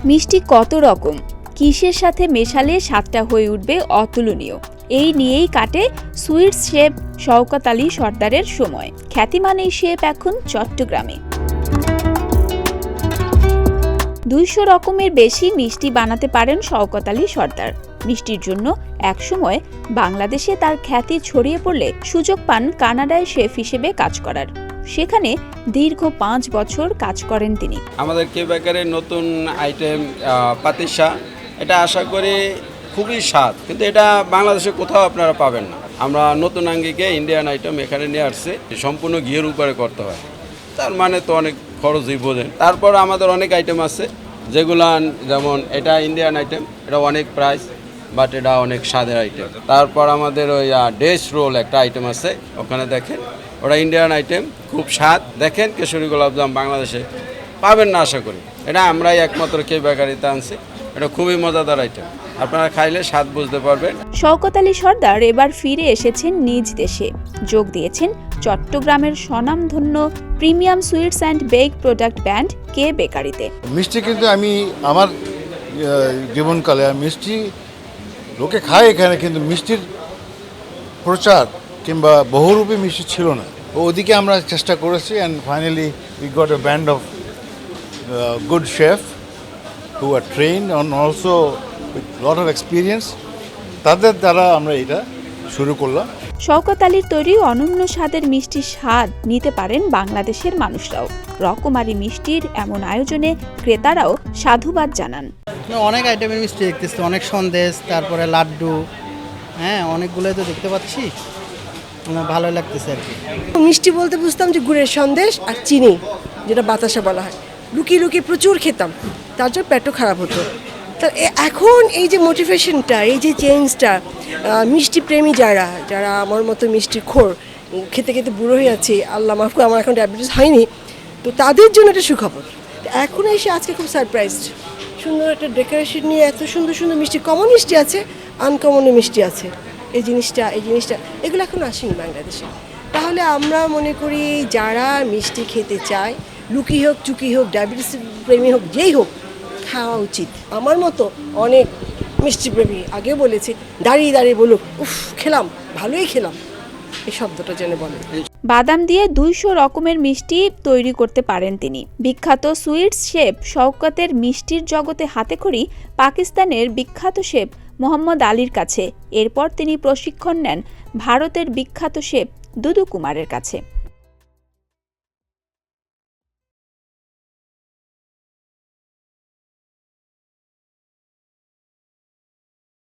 মিষ্টি কত রকম, কিসের সাথে মেশালে স্বাদটা হয়ে উঠবে অতুলনীয়, এই নিয়েই কাটে সুইটস শেফ শওকত আলী সর্দারের সময়। খ্যাতিমান এই শেফ এখন চট্টগ্রামে। 200 রকমের বেশি মিষ্টি বানাতে পারেন শওকত আলী সর্দার। মিষ্টির জন্য একসময় বাংলাদেশে তার খ্যাতি ছড়িয়ে পড়লে সুযোগ পান কানাডায় শেফ হিসেবে কাজ করার। সেখানে দীর্ঘ 5 বছর কাজ করেন তিনি। আমাদের কে বেকারের নতুন আইটেম পাতিসা, এটা আশা করি খুবই স্বাদ, কিন্তু এটা বাংলাদেশে কোথাও আপনারা পাবেন না। আমরা নতুন আঙ্গিকে ইন্ডিয়ান আইটেম এখানে নিয়ে আসছি, সম্পূর্ণ ঘিয়ের উপরে করতে হয়, তার মানে তো অনেক খরচই বোঝেন। তারপর আমাদের অনেক আইটেম আছে যেগুলো, যেমন এটা ইন্ডিয়ান আইটেম, এটা অনেক প্রাইস, বাট এটা অনেক স্বাদের আইটেম। তারপর আমাদের ওই ডেস রোল একটা আইটেম আছে, ওখানে দেখেন ওটা ইন্ডিয়ান আইটেম, খুব স্বাদ। দেখেন কেশরী গোলাপজাম বাংলাদেশে পাবেন না আশা করি, এটা আমরাই একমাত্র কে বেকারিতে আনছি। এটা খুবই মজাদার আইটেম, আপনারা খাইলে স্বাদ বুঝতে পারবেন। শওকত আলী সর্দার এবার ফিরে এসেছেন নিজ দেশে, যোগ দিয়েছেন চট্টগ্রামের স্বনামধন্য premium sweets and bake product brand কে বেকারিতে। মিষ্টি কিন্তু আমি আমার জীবনকালে মিষ্টি লোকে খায় এখানে, কিন্তু মিষ্টির প্রচার কিংবা বহুরূপী মিষ্টি ছিল না। ওদিকে আমরা চেষ্টা করেছি, and finally we got a band of good chef who are trained and also with lot of experience, তাদের দ্বারা আমরা এটা শুরু করলাম। শওকত আলীর তৈরি অনন্য স্বাদের মিষ্টির স্বাদ নিতে পারেন বাংলাদেশের মানুষরাও। রকমারি মিষ্টির এমন আয়োজনে ক্রেতারাও সাধুবাদ জানান। অনেক আইটেমের মিষ্টি দেখতেছি, অনেক সন্দেশ, তারপরে লাড্ডু, হ্যাঁ অনেকগুলোই তো দেখতে পাচ্ছি, ভালো লাগতেছে আর কি। মিষ্টি বলতে বুঝতাম যে গুড়ের সন্দেশ আর চিনি, যেটা বাতাসা বলা হয়, লুকিয়ে লুকিয়ে প্রচুর খেতাম, তার জন্য পেটও খারাপ হতো। তা এখন এই যে মোটিভেশনটা, এই যে চেঞ্জটা, মিষ্টি প্রেমী যারা যারা আমার মতো মিষ্টি খোর, খেতে খেতে বুড়ো হয়ে যাচ্ছে, আল্লাহ মাফ করে আমার এখন ডায়াবেটিস হয়নি, তো তাদের জন্য একটা সুখবর। এখন এসে আজকে খুব সারপ্রাইজড, সুন্দর একটা ডেকোরেশন নিয়ে এত সুন্দর সুন্দর মিষ্টি, কমন মিষ্টি আছে, আনকমন মিষ্টি আছে, এই জিনিসটা এগুলো এখন আসেনি বাংলাদেশে। তাহলে আমরা মনে করি যারা মিষ্টি খেতে চায়, লুকি হোক চুকি হোক, ডায়াবেটিস প্রেমী হোক, যেই হোক, খাওয়া উচিত। আমার মতো অনেক মিষ্টি প্রেমী আগে বলেছে, দাঁড়িয়ে দাঁড়িয়ে বলুক, উফ খেলাম, ভালোই খেলাম, এই শব্দটা যেন বলে। বাদাম দিয়ে 200 রকমের মিষ্টি তৈরি করতে পারেন তিনি। বিখ্যাত সুইটস শেফ শওকতের মিষ্টির জগতে হাতেখড়ি পাকিস্তানের বিখ্যাত শেফ মোহাম্মদ আলীর কাছে। এরপর তিনি প্রশিক্ষণ নেন ভারতের বিখ্যাত শেফ দুদু কুমারের কাছে।